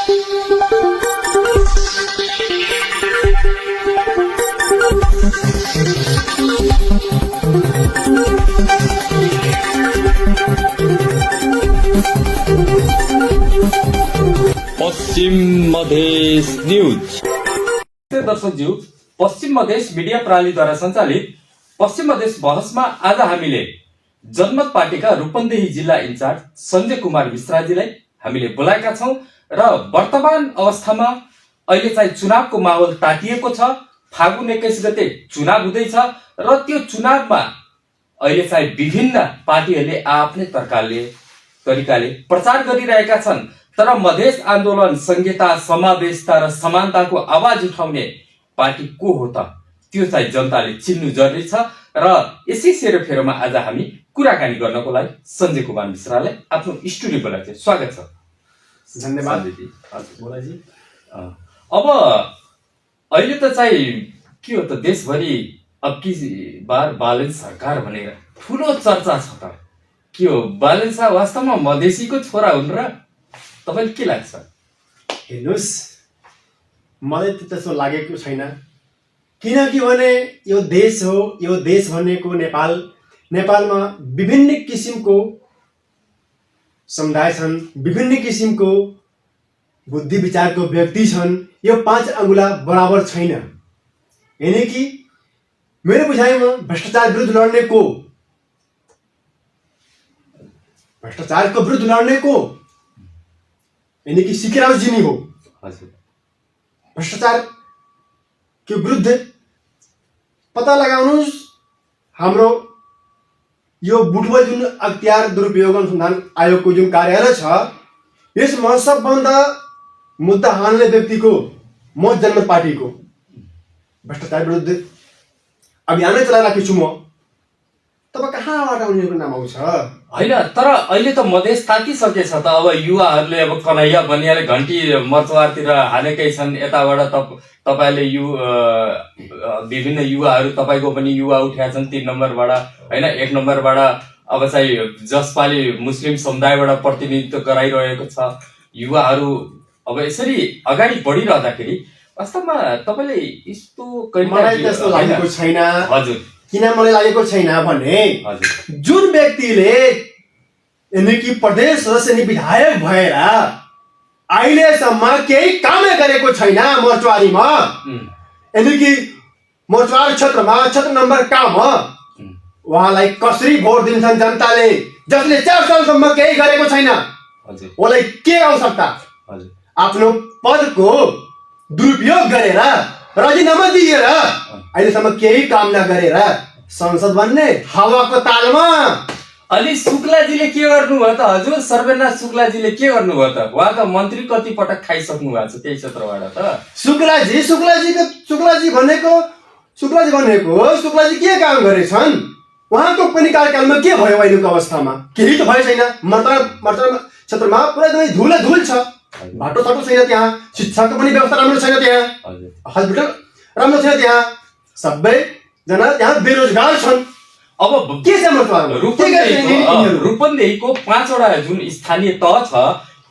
पश्चिम मधेश न्यूज। दर्शकज्यू, पश्चिम मधेश मिडिया प्रणालीद्वारा सञ्चालित पश्चिम मधेश बहसमा आज हामीले जनमत पार्टीका रूपन्देही जिल्ला इन्चार्ज सञ्जय कुमार मिश्राजीलाई हामीले बोलाएका छौं र वर्तमान अवस्थामा अहिले चाहिँ चुनावको माहौल तातिएको छ। फागुन 21 गते चुनाव हुँदैछ र त्यो चुनावमा अहिले चाहिँ विभिन्न पार्टीहरूले आफ्नै तरिकाले प्रचार गरिरहेका छन्। तर मधेस आन्दोलन, संहिता, समावेशता र समानताको आवाज उठाउने पार्टी को हो त, त्यो चाहिँ जनताले चिन्नु जरुरी छ। र यसै सेरोफेरोमा आज हामी कुराकानी गर्नको लागि सञ्जय कुमार मिश्रालाई आफ्नो स्टुडियो बोलाएको छ। स्वागत छ। धन्यवाद दिदी। हजुर बोलाजी। अब अहिले त चाहिँ के हो त, देशभरि अब की बार बालन सरकार भनेर ठुलो चर्चा छ त के हो? बालन शाह वास्तवमा मधेसीको छोरा हुन् र तपाईलाई के लाग्छ? हेर्नुस्, मलाई त त्यसो लागेको छैन। किनकि भने यो देश हो, यो देश भनेको नेपालमा विभिन्न किसिमको समुदाय छन्, विभिन्न किसिमको बुद्धि विचारको व्यक्ति छन्। यो 5 अंगुला बराबर छैन। यानी कि मेरो बुझाइमा भ्रष्टाचारको विरुद्ध लड्ने को यानी कि सिकेराव जी हो। भ्रष्टाचार के विरुद्ध पता लगाउनुस्। हाम्रो यो बुटवल जुन अख्तियार दुरुपयोग अनुसन्धान आयोगको जुन कार्यालय छ, यसमा सबभन्दा मुद्दा हान्ने व्यक्तिको म जनमत पार्टीको भ्रष्टाचार विरुद्ध अभियानै चलाइराखेको छु। म तब कहाँबाट उनीहरूको नाम आउँछ? होइन, तर अहिले त मधेस तातिसकेछ त। अब युवाहरूले अब कन्हैया बनियाले घन्टी मर्चवारतिर हालेकै छन्। यताबाट तपाईले विभिन्न युवाहरू, तपाईको पनि युवा उठेका छन् 3 नम्बरबाट होइन, 1 नम्बरबाट अब चाहिँ जसपाले मुस्लिम समुदायबाट प्रतिनिधित्व गराइरहेको छ। युवाहरू अब यसरी अगाडि बढिरहँदाखेरि वास्तवमा तपाईले यस्तो मलाई त्यस्तो लागेको छैन। हजुर, किन मलाई लागेको छैन भने जुन व्यक्तिले यानी कि प्रदेश सदस्य विधायक भएर अहिलेसम्म केही काम गरेको छैन मर्चवारीमा, यानी कि मर्चवारी क्षेत्र नम्बर काममा उहाँलाई कसरी भोट दिन्छन् जनताले? जसले 4 सालसम्म केही गरेको छैन, उहाँलाई के आवश्यकता? आफ्नो पदको दुरुपयोग गरेर राजीनामा दिएर अहिलेसम्म केही काम नगरेर संसद बन्ने हावाको तालमा। अलि शुक्लाजीले के गर्नुभयो त? हजुर सर्वेनाथ शुक्लाजीले के गर्नुभयो त? उहाँ त मन्त्री कति पटक खाइसक्नु भएको छ त्यही क्षेत्रबाट त। शुक्लाजी भनेको के काम गरेछन्? उहाँको पनि कार्यकालमा के भयो? अहिलेको अवस्थामा केही त भयो छैन। मर्चवारी क्षेत्रमा पुरै एकदमै धुल छ। बाटो साटो छैन त्यहाँ, शिक्षाको पनि व्यवस्था राम्रो छैन त्यहाँ, हस्पिटल राम्रो छैन त्यहाँ, सबैजना त्यहाँ बेरोजगार छन्। अब के छ रूपन्देहीको 5 वटा जुन स्थानीय तह छ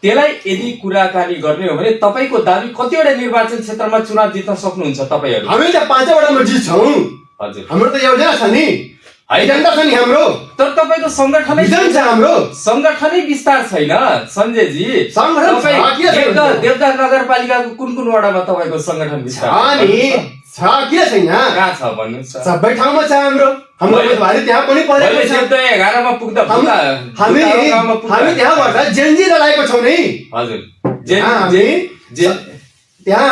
त्यसलाई यदि कुराकानी गर्ने हो भने तपाईको दाबी कतिवटा निर्वाचन क्षेत्रमा चुनाव जित्न सक्नुहुन्छ तपाईहरु? हामी त 5 वटामा जित्छौं। हजुर, हाम्रो त योजना छ नि, एजेन्डा छ नि हाम्रो। तर तपाईको संगठनै छ, हाम्रो संगठनै विस्तार छैन सञ्जयजी। देवदा नगरपालिकाको कुन वडामा तपाईको संगठन विस्तार छ? किन छैन? कहाँ छ भन्नुस्? सबै ठाउँमा छ हाम्रो उम्मेदवारी त्यहाँ पनि परेको छ। 11 मा पुग्दा हामी त्यहाँबाट जेनजी लगाएको छौं नि। हजुर, त्यहाँ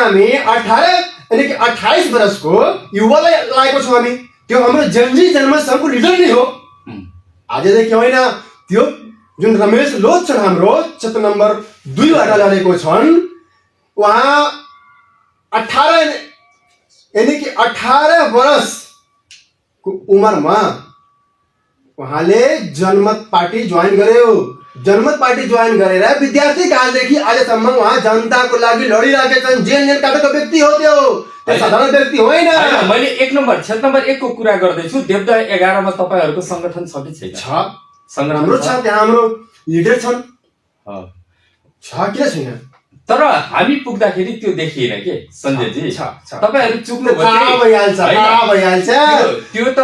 हामी 18 यानी कि 28 वर्षको युवालाई लगाएको छौं हामी। त्यो हाम्रो जेनजी जनमतसँगको लिडर नै हो। आजदेखि होइन, त्यो जुन रमेश लोध छन् हाम्रो क्षेत्र नम्बर 2 बाट लडेको छन्, उहाँ 18 यानी कि 18 वर्षको उमेरमा उहाँले जनमत पार्टी ज्वाइन गर्यो। जनमत पार्टी ज्वाइन गरेर विद्यार्थी कालदेखि आजसम्म उहाँ जनताको लागि लडिरहेका छन्। जेल काटेको व्यक्ति हो त्यो साधारण व्यक्ति होइन। मैले 1 नम्बर क्षेत्र नम्बर 1 को कुरा गर्दैछु। देवदा 11 मा तपाईहरुको संगठन छ कि छैन? छ, हाम्रो छ, त्यहाँ हाम्रो लिडर छन्। किन छैन? तर हामी पुग्दाखेरि त्यो देखिएन के सञ्जयजी। तपाईहरु चुक्नु भयो। थाहा भइहाल्छ, थाहा भइहाल्छ। त्यो त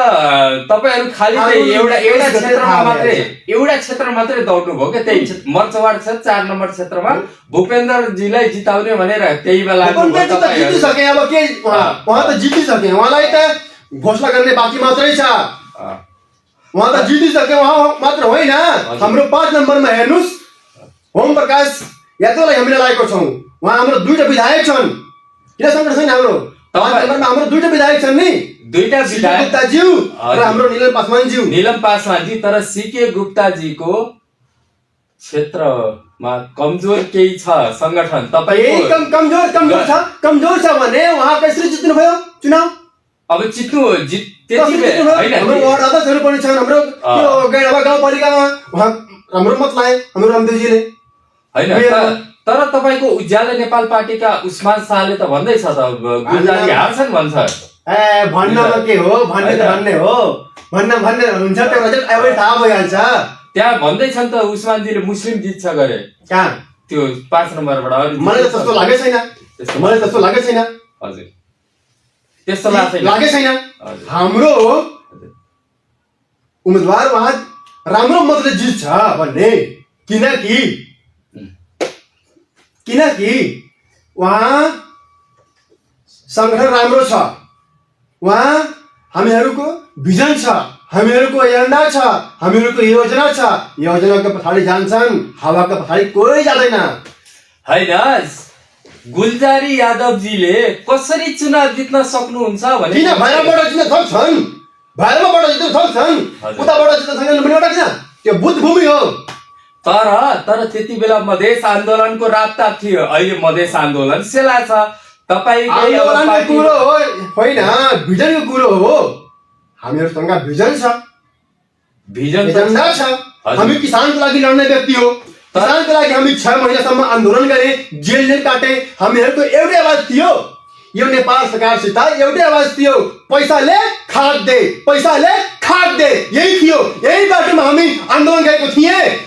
तपाईहरु खालि एउटा क्षेत्र मात्रै दौड्नु भयो के, त्यही मर्चवाड छ 4 नम्बर क्षेत्रमा भूपेन्द्रजीलाई जिताउने भनेर त्यही बेला जितिसके। अब के उहाँ त जितिसके, उहाँलाई त घोषणा गर्ने बाँकी मात्रै छ। उहाँ त जितिसके, उहाँ मात्र होइन। हाम्रो 5 नम्बरमा हेर्नुस् ओम प्रकाश यादवलाई हामीले लागेको छौँ। उहाँ हाम्रो 2टा विधायक छन्। किन सङ्कट छैन हाम्रो? 5 नम्बरमा हाम्रो 2टा विधायक छन् नि, 2टा विधायक गुप्ताज्यू र हाम्रो निलम पासवानज्यू। निलम पासवानजी, तर सीके गुप्ताजीको क्षेत्रमा कमजोर केही छ संगठन। तपाईको कमजोर छ भने उहाँ कसरी जित्नु भयो चुनाव? अब त्यति हैन, हाम्रो वार्ड अध्यक्षहरू पनि छन्। हाम्रो त्यो गैडावा गाउँपालिकामा उहाँ हाम्रो मत लाए हाम्रो रामदेवजीले हैन। तर तपाईको उज्यालो नेपाल पार्टीका उस्मान शाहले त भन्दैछ त गुल्जारी हार्छन् भन्छ। भन्नमा के हो, भन्ने त भन्ने हो, भन्ने हुन्छ। त्यो रिजल्ट आएपछि थाहा भइहाल्छ। त्यहाँ भन्दैछन् त उस्मानजीले मुस्लिम जित्छ गरे कहाँ त्यो 5 नम्बरबाट। मलाई त त्यस्तो लागेको छैन, मलाई त्यस्तो लागेको छैन। हजुर त्यस्तो लागेको छैन। हाम्रो उम्मेदवार उहाँ राम्रो मतले जित्छ भन्ने, किनकि उहाँ संगठन राम्रो छ, उहाँ हामीहरूको भिजन छ, हामीहरूको एजेन्डा छ, हामीहरूको योजना छ। योजनाको पछाडि जान्छन्, हावाको पछाडि कोही जाँदैन। हैन गुल्जारी यादवजीले कसरी चुनाव जित्न सक्नुहुन्छ भने किन भैरवबाट जित्न सक्छन्, भैरवबाट जित्न सक्छन्, उताबाट जित्न सक्छन् भन्ने किन? त्यो बुद्धभूमि हो। तर त्यति बेला मधेस आन्दोलनको रापताप थियो। अहिले मधेस आन्दोलन सेला छ। आन्दोलनको कुरो होइन, भिजनको कुरो हो। हामीहरूसँग भिजन छ, भिजन एजेन्डा छ। हामी किसानको लागि लड्ने व्यक्ति हो। किसानको लागि हामी 6 महिनासम्म आन्दोलन गरे, जेल काटे। हामीहरूको एउटै आवाज थियो, यो नेपाल सरकारसित एउटै आवाज थियो, पैसा ले खाद दे, पैसा ले खाद दे। यही थियो, यही बाटोमा हामी आन्दोलन गरेको थिए।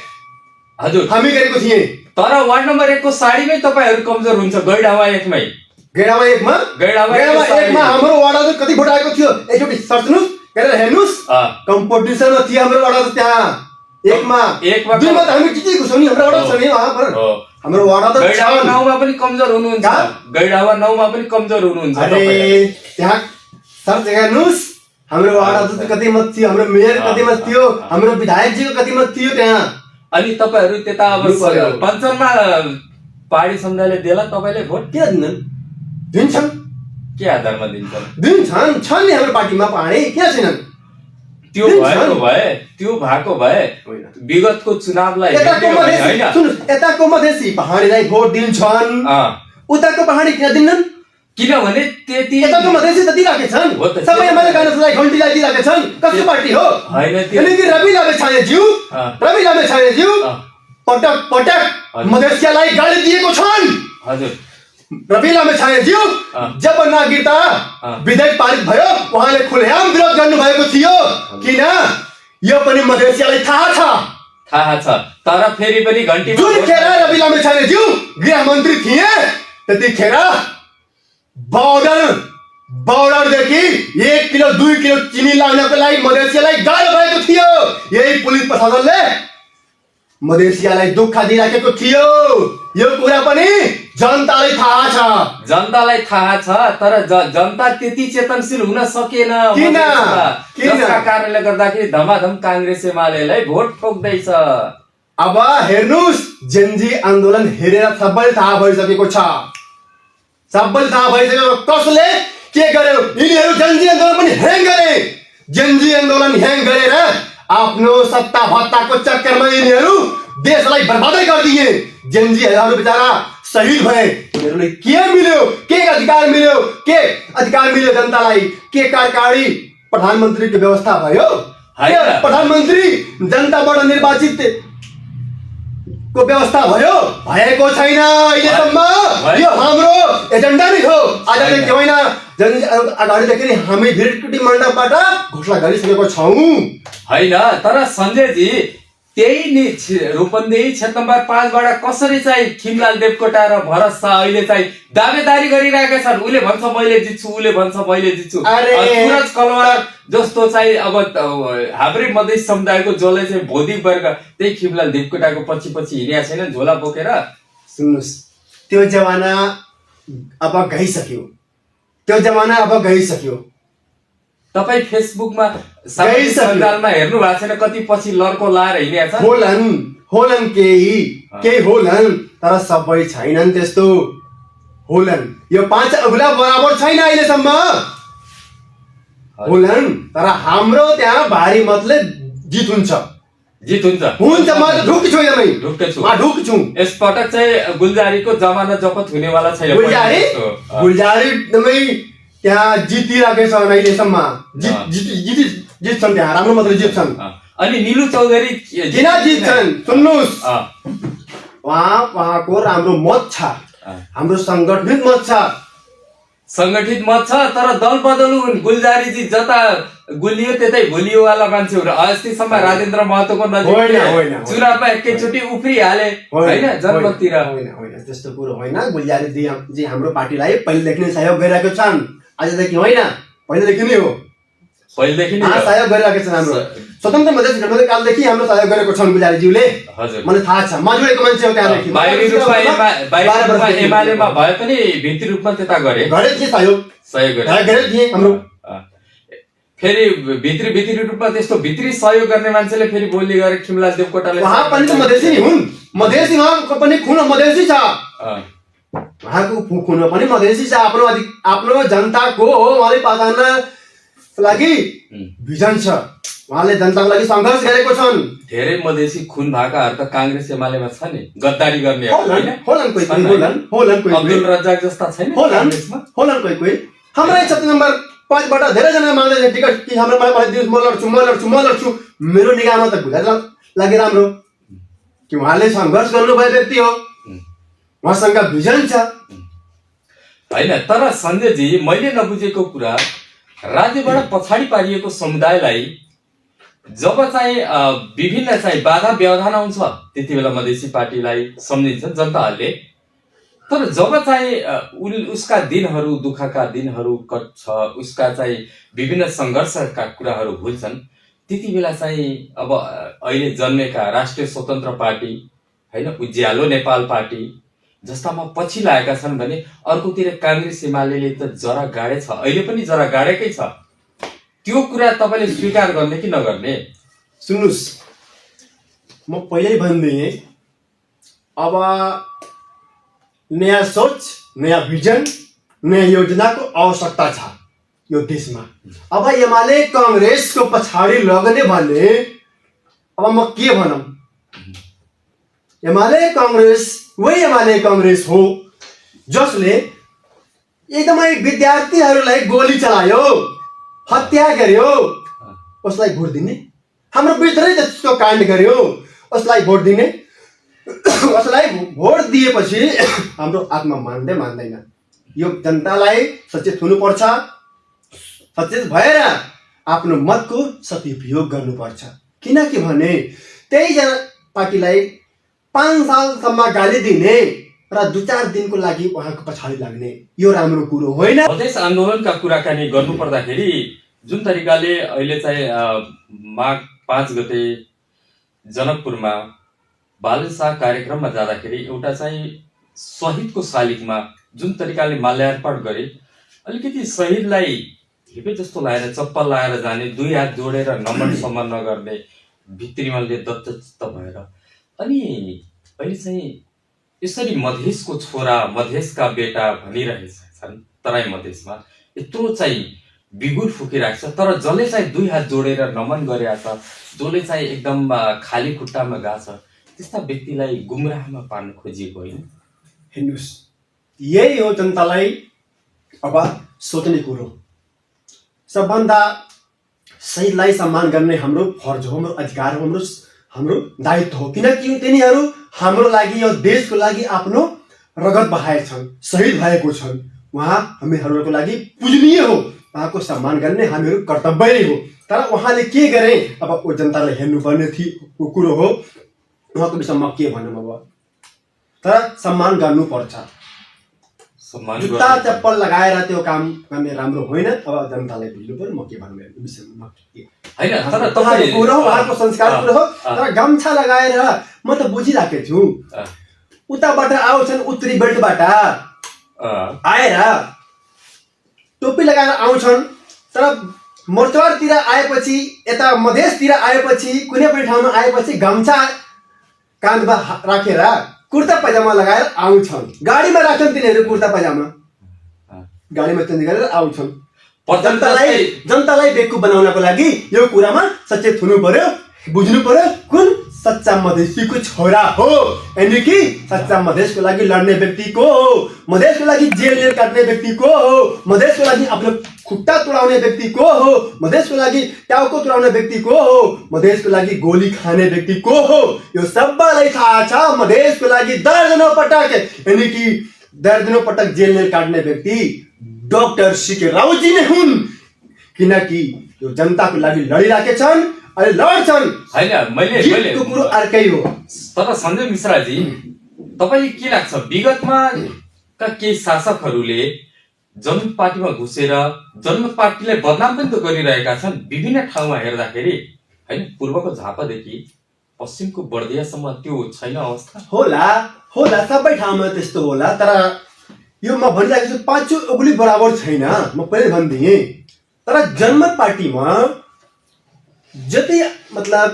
हजुर हामी गरेको थिए। तर वार्ड नम्बर 1 को साडीमै तपाईहरु कमजोर हुन्छ। गैडावा 1 मै गैडावा 1 मा हाम्रो वार्ड कति भोट आएको थियो एकचोटि सर्चनुस् गरेर हेर्नुस्। कम्पिटिसनमा थियो हाम्रो वार्ड त्यहाँ 1 मा 2 मा त हामी जितेको छौँ नि। हाम्रो वार्ड छ नि वहाँ पर हाम्रो वार्ड त गैडावा 9 मा पनि कमजोर हुनुहुन्छ। गैडावा 9 मा पनि कमजोर हुनुहुन्छ। अरे त्यहाँ सर्च हेर्नुस्, हाम्रो वार्ड कति मत थियो, हाम्रो मेयर कति मत थियो, हाम्रो विधायकजीको कति मत थियो त्यहाँ। अनि तपाईहरु त्यता अब पञ्चममा पार्टी समुदायले देला तपाईले भोट के दिन्छन्? के आधारमा दिन्छन्? छन् नि हाम्रो पार्टीमा पार्टी किन छैनन्? त्यो भएको भए विगतको चुनावलाई यताको मधेसी पहाडीलाई भोट दिन्छन्, उताको पहाडी किन दिन्नन्? किनभने त्यति यताको मधेसी त दिइराखेछन्, सबै एमएलए काङ्ग्रेसलाई घन्टीलाई दिइराखेछन्। कसको पार्टी हो? किनकि रवि लामेछानेज्यू पटक मधेसियालाई गाली दिएको छन्। हजुर रवि लामेछानेज्यू जब नागरिकता विधेयक पारित भयो उहाँले खुलेआम विरोध गर्नुभएको थियो। किन? यो पनि मधेसियालाई थाहा छ। तर फेरि पनि घन्टी जुनखेर रवि लामेछानेज्यू गृहमन्त्री थिए त्यतिखेर बर्डरदेखि 1 किलो 2 किलो चिनी लाउनको लागि मधेसियालाई गाह्रो भएको थियो। यही पुलिस प्रशासनले मधेसियालाई दुःख दिइराखेको थियो। यो कुरा पनि जनतालाई थाहा छ। तर जनता त्यति चेतनशील हुन सकेन। किन? जसका कारणले गर्दाखेरि धमाधम काङ्ग्रेस एमालेलाई भोट ठोक्दैछ। अब हेर्नुस्, जेनजी आन्दोलन हेरेर सबैले थाहा भइसकेको छ। कसले के गर्यो? यिनीहरू जेनजी आन्दोलन पनि ह्याङ गरे। जेनजी आन्दोलन ह्याङ गरेर आफ्नो सत्ता भत्ताको चक्करमा यिनीहरू देशलाई बर्बादै गरिदिए। जेनजीहरू बेचारा शहीद भए। उनीहरूले के मिल्यो? के अधिकार मिल्यो जनतालाई? के कार्यकारी प्रधानमन्त्रीको व्यवस्था भयो? प्रधानमन्त्री जनताबाट निर्वाचित को व्यवस्था भएको छैन अहिलेसम्म। यो हाम्रो एजेन्डा नै हो। आजदेखि होइन, अगाडिदेखि हामी भिडकुटी मण्डपबाट घोषणा गरिसकेको छौँ। होइन, तर सञ्जयजी त्यही नि रूपन्देही क्षेत्र नम्बर 5 बाट कसरी चाहिँ खिमलाल देवकोटा र भरत शाह अहिले चाहिँ दावेदारी गरिरहेका छन्। उसले भन्छ मैले जित्छु, उसले भन्छ मैले जित्छु। अरे! सुरज कलवार जस्तो चाहिँ अब हाम्रै मधेस समुदायको जसले चाहिँ बौद्धिक वर्ग त्यही खिमलाल देवकोटाको पछि पछि हिँडेका छैनन् झोला बोकेर। सुन्नुहोस्, त्यो जमाना अब गइसक्यो, त्यो जमाना अब गइसक्यो। तपाईँ फेसबुकमा सामाजिक सञ्जालमा हेर्नु भएको छैन कति पछि लर्को लाएर हिँडेका छन्। होलन केही होलन, तर सबै छैनन् त्यस्तो। होलन यो 5 अगुला बराबर छैन अहिलेसम्म। होलन तर हाम्रो त्यहाँ भारी मतले जित हुन्छ। म त ढुक छु यमै, ढुक्क छु। ढुक छु। यसपटक चाहिँ गुलजारीको जमाना जपत हुनेवाला छैन। गुलजारी एकदमै त्यहाँ जितिरहेको छ अहिलेसम्म। जित्छन् त्यहाँ, राम्रो मात्रै जित्छन्। अनि निलु चौधरी किन जित्छन् सुन्नुहोस्, उहाँको राम्रो मत छ, हाम्रो संगठित मत छ। संगठित मत छ, तर दल बदलु गुलजारीजी जता गुलियो त्यतै भुलियो वाला मान्छे हो। अस्तिसम्म राजेन्द्र महतोको नजिक चुनावमा एकैचोटि उफ्रिहाले होइन जनमततिर। होइन त्यस्तो कुरो होइन। गुलजारी हाम्रो पार्टीलाई पहिलेदेखि नै सहयोग गरिरहेको छन्, आजदेखि होइन, पहिलेदेखि नै हो। पहिलेदेखि नै सहयोग गरिरहेको छन्। हाम्रो स्वतन्त्र मधेस गणतन्त्र कालदेखि हाम्रो सहयोग गरेको छन् गुलजारीज्यूले। हजुर, मलाई थाहा छ, म जोडेको मान्छे हो त्यहाँदेखि। बाहिरी रूपमा एमालेमा भए पनि भित्री रूपमा त्यता गरे थिए सहयोग गरेको थिए हाम्रो। फेरि भित्री रूपमा त्यस्तो भित्री सहयोग गर्ने मान्छेले फेरि बोली गरे खिमलाल देवकोटाले। उहाँ पनि त मधेसी नै हुन्, मधेसी, उहाँको पनि खुन मधेसी छ। उहाँको खुन पनि मधेसी छ। आफ्नो जनताको हो, उहाँले पाल्नको लागि भिजन छ, उहाँले जनताको लागि सङ्घर्ष गरेको छन्। धेरै मधेसी खुन भएकाहरू त काङ्ग्रेस एमालेमा छ नि, गद्दारी गर्ने अब्दुल रज्जाक जस्ता छैन होलन कोही। हाम्रै क्षेत्र नम्बर 5 बाट धेरैजना माग्दै टिकट कि हाम्रो म लड्छु। मेरो निगाहमा त गुलजारी लागि राम्रो कि उहाँले सङ्घर्ष गर्नुभयो व्यक्ति हो, उहाँसँग भिजन छ होइन। तर सञ्जयजी, मैले नबुझेको कुरा, राज्यबाट पछाडि पारिएको समुदायलाई जब चाहिँ विभिन्न चाहिँ बाधा व्यवधान आउँछ त्यति बेला मधेसी पार्टीलाई सम्झिन्छ जनताहरूले। तर जब चाहिँ उसका दिनहरू, दुःखका दिनहरू कट्छ, उसका चाहिँ विभिन्न सङ्घर्षका कुराहरू भुल्छन्, त्यति बेला चाहिँ अब अहिले जन्मेका राष्ट्रिय स्वतन्त्र पार्टी होइन, उज्यालो नेपाल पार्टी जस्तामा पछि लागेका छन् भने अर्कोतिर काङ्ग्रेस एमाले त जरा गाडे छ, अहिले पनि जरा गाडेकै छ। त्यो कुरा तपाईँले स्वीकार गर्ने कि नगर्ने? सुन्नुहोस्, म पहिल्यै भनिदिएँ, अब नयाँ सोच, नयाँ भिजन, नयाँ योजनाको आवश्यकता छ यो देशमा। अब एमाले काङ्ग्रेसको पछाडि लग्ने भने अब म के भनौँ? एमाले काङ्ग्रेस हो जसले एकदमै विद्यार्थीहरूलाई गोली चलायो, हत्या गर्यो, उसलाई भोट दिने? हाम्रो विरुद्धै त्यसको काण्ड गर्यो, उसलाई भोट दिने? उसलाई भोट दिएपछि हाम्रो आत्मा मान्दैन। यो जनतालाई सचेत हुनुपर्छ, सचेत भएर आफ्नो मतको सदुपयोग गर्नुपर्छ। किनकि भने त्यही पार्टीलाई 5 सालसम्म गाली दिने र 2-4 दिनको लागि उहाँको पछाडि लाग्ने, यो राम्रो कुरो होइन। मधेस आन्दोलनका कुराकानी गर्नु पर्दाखेरि जुन तरिकाले अहिले चाहिँ माघ 5 गते जनकपुरमा बालशाह कार्यक्रममा जाँदाखेरि एउटा चाहिँ शहीदको शालिगमा जुन तरिकाले माल्यार्पण गरे, अलिकति शहीदलाई हिपे जस्तो लगाएर चप्पल लगाएर जाने, 2 हात जोडेर नमन सम्मान नगर्ने, भित्रीमाले दत्तचित्त भएर, अनि अहिले चाहिँ यसरी मधेसको छोरा, मधेसका बेटा भनिरहेछन् तराई मधेसमा यत्रो चाहिँ बिगुल फुकिरहेको छ। तर जसले चाहिँ 2 हात जोडेर नमन गरेको छ, जसले चाहिँ एकदम खाली खुट्टामा गएको छ, त्यस्ता व्यक्तिलाई गुमराहमा पार्न खोजिएको होइन। हेर्नुहोस्, यही हो जनतालाई अब सोच्ने कुरो। सबभन्दा शहीदलाई सम्मान गर्ने हाम्रो फर्ज हो, हाम्रो अधिकार हो, हाम्रो दायित्व हो। किनकि तिनीहरू हाम्रो लागि, यो देशको लागि आफ्नो रगत बहाएछन्, शहीद भएको छन्। उहाँ हामीहरूको लागि पूजनीय हो, उहाँको सम्मान गर्ने हामीहरू कर्तव्य नै हो। तर उहाँले के गरे अब ओ जनतालाई हेर्नुपर्ने थियो कुरो हो। उहाँको विषयमा के भनौँ अब, तर सम्मान गर्नुपर्छ। सम्मान जुत्ता चप्पल लगाएर त्यो काम गर्ने राम्रो होइन। अब जनतालाई बुझ्नु पर्यो म के भन्नु यो विषयमा हैन। तर तपाईँको तपाईँ कुरो हो, उहाँको संस्कार कुरो हो। तर गम्छा लगाएर म त बुझिराखेको छु, उताबाट आउँछन् उत्तरी बेल्टबाट आएर टोपी लगाएर आउँछन्, तर मोर्चवारतिर आएपछि, यता मधेसतिर आएपछि, कुनै पनि ठाउँमा आएपछि गम्छा काँधमा राखेर कुर्ता पैजामा लगाएर आउँछन्। गाडीमा राख्छन् तिनीहरू कुर्ता पैजामा, गाडीमा चेन्ज गरेर आउँछन्। जनतालाई बेवकुफ बनाउनको लागि यो कुरामा सचेत हुनु पर्यो, बुझ्नु पर्यो कुन सच्चा मधेसीको छोरा हो। यानी कि सच्चा मधेसको लागि लड्ने व्यक्ति को हो, मधेसको लागि जेल काट्ने व्यक्ति को हो, मधेसको लागि आफ्नो खुट्टा तुडाउने व्यक्ति को हो, मधेसको लागि टाउको तुडाउने व्यक्ति को हो, मधेसको लागि गोली खाने व्यक्ति को हो। यो सबैलाई थाहा छ। मधेसको लागि दर्जनौं पटक, यानी कि दर्जनौं पटक जेल काट्ने व्यक्ति डाक्टर सीके राउजी नै हुन्, किनकि यो जनताको लागि लडिराखेछन्, अहिले लड्छन्। हैन, मैले जितको कुरो अर्कै हो। तर सञ्जय मिश्राजी, तपाईँ के लाग्छ विगतमा का केही शासकहरूले जनमत पार्टीमा घुसेर जनमत पार्टीलाई बदनाम पनि त गरिरहेका छन् विभिन्न ठाउँमा हेर्दाखेरि, हैन? पूर्वको झापादेखि पश्चिमको बर्दियासम्म त्यो छैन अवस्था? होला सबै ठाउँमा त्यस्तो होला। तर यो म भनिरहेको छु पाँचौं उगुली बराबर छैन, म पहिले भनिदिएँ। तर जनमत पार्टीमा जति मतलब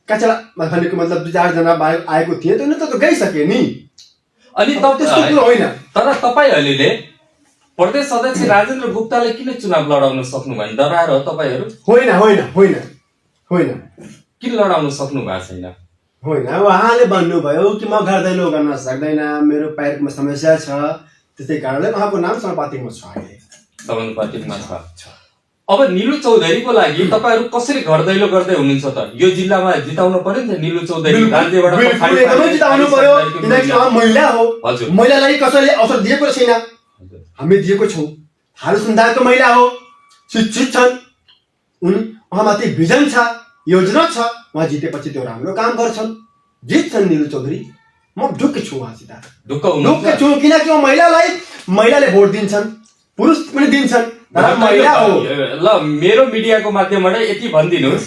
कचरा भनेको मतलब 2-4 जना आएको थिए त्यो त गइसके नि। अनि त्यस्तो कुरो होइन। तर तपाईँहरूले प्रदेश अध्यक्ष राजेन्द्र गुप्तालाई किन चुनाव लडाउन सक्नु भएन? डराएर हो तपाईँहरू? होइन। किन लडाउन सक्नु भएको छैन? होइन, उहाँले भन्नुभयो कि म घर दैलो गर्न सक्दैन, मेरो पैरमा समस्या छ, त्यसै कारणले उहाँको नाम समानुपातिकमा छ। अहिले समानुपातिकमा छ। अब निलु चौधरीको लागि तपाईँहरू कसरी घर दैलो गर्दै हुनुहुन्छ त? यो जिल्लामा जिताउनु पर्यो नि त निलु चौधरी, राज्यबाट एकदमै जिताउनु पर्यो, किनकि उहाँ महिला हो। हजुर, महिलालाई कसैले अवसर दिएको छैन, हामीले दिएको छौँ। थारू समुदायको महिला हो, शिक्षित छन्, उहाँमाथि भिजन छ, योजना छ। उहाँ जितेपछि त्यो राम्रो काम गर्छन्, जित्छन् निलु चौधरी। म ढुक्क छु उहाँसित, ढुक्क छु, किनकि उहाँ महिलाले भोट दिन्छन्, पुरुष पनि दिन्छन्, तर महिला हो। ल, मेरो मिडियाको माध्यमबाट यति भनिदिनुहोस्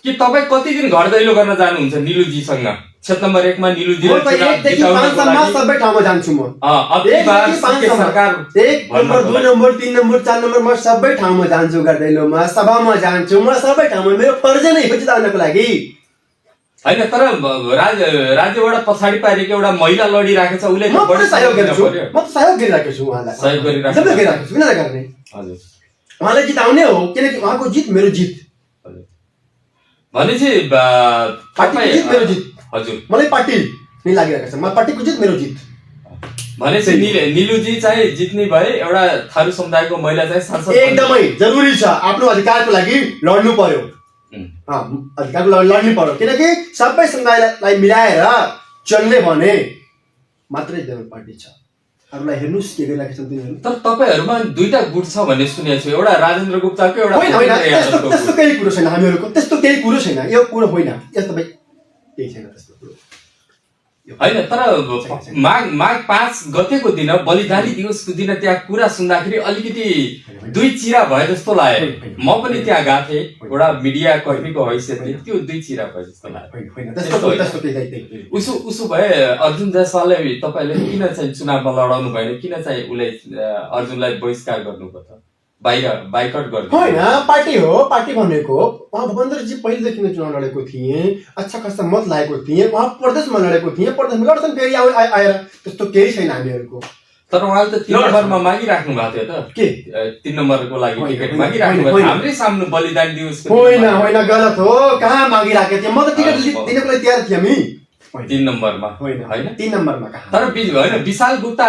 कि तपाईँ कति दिन घर दैलो गर्न जानुहुन्छ निलुजीसँग? क्षेत्र नम्बर 1 मा निलुजी सबै ठाउँमा जान्छु म। 1 नम्बर 2 नम्बर 3 नम्बर 4 नम्बर म सबै ठाउँमा जान्छु, घर दैलोमा, सभामा जान्छु, म सबै ठाउँमा। मेरो फर्ज नै हो जिताउनको लागि। हैन, तर राज्यबाट पछाडि पारेको एउटा महिला लडिराखेको छ, उसले म पनि सहयोग गर्छु, म त सहयोग गरिरहेको छु उहाँलाई, सहयोग गरिरहेको छु। किन गर्ने? हजुर, उहाँले जिताउने हो, किनकि उहाँको जित मेरो जित। हजुर, भनेपछि पार्टीको जित मेरो जित। हजुर, मलाई पार्टी नै लागिरहेको छ, म पार्टीको जित मेरो जित। भनेपछि निलुजी चाहिँ जित्ने भए एउटा थारू समुदायको महिला चाहिँ सांसद एकदमै जरुरी छ। आफ्नो अधिकारको लागि लड्नु पर्यो, अधिकारको लागि लड्नु पर्यो, किनकि सबै समुदायलाई मिलाएर चल्ने भने मात्रै जनमत पार्टी छ। अरूलाई हेर्नुस् के गरिरहेको छन् तिनीहरू। तर तपाईँहरूमा दुईटा गुट छ भन्ने सुनेको छु, एउटा राजेन्द्र गुप्ताको, एउटा त्यस्तो केही कुरो छैन। हामीहरूको त्यस्तो केही कुरो छैन, यो कुरो होइन, यस्तो केही छैन त्यस्तो कुरो होइन। तर माघ 5 गतेको दिन बलिदानी दिवसको दिन त्यहाँ कुरा सुन्दाखेरि अलिकति दुई चिरा भए जस्तो लाग्यो। म पनि त्यहाँ गएको थिएँ एउटा मिडिया कर्मीको हैसियतले, त्यो दुई चिरा भए जस्तो लाग्यो। उसो भए अर्जुन जायसवालले तपाईँले किन चाहिँ चुनावमा लडाउनु भएन? किन चाहिँ उसलाई अर्जुनलाई बहिष्कार गर्नुभयो त? बाइकट गर्नु होइन, पार्टी हो। पार्टी भनेको उहाँ भूपेन्द्रजी पहिलेदेखि नै चुनाव लडेको थिए, अच्छा खासा मत लागेको थिए, उहाँ प्रदेशमा लडेको थिए, प्रदेशमा लड्छन् फेरि आएर, त्यस्तो केही छैन हामीहरूको। तर उहाँले त 3 नम्बरमा मागिराख्नु भएको थियो त, के 3 नम्बरको लागि टिकट मागिराख्नु भयो हाम्रै सामने बलिदान दिवस? होइन, गलत हो, कहाँ मागिराखेको थिएँ? म त टिकट दिनको लागि तयार थिएँ हामी। 3 नम्बरमा होइन, 3 नम्बरमा कहाँ? तर होइन, विशाल गुप्ता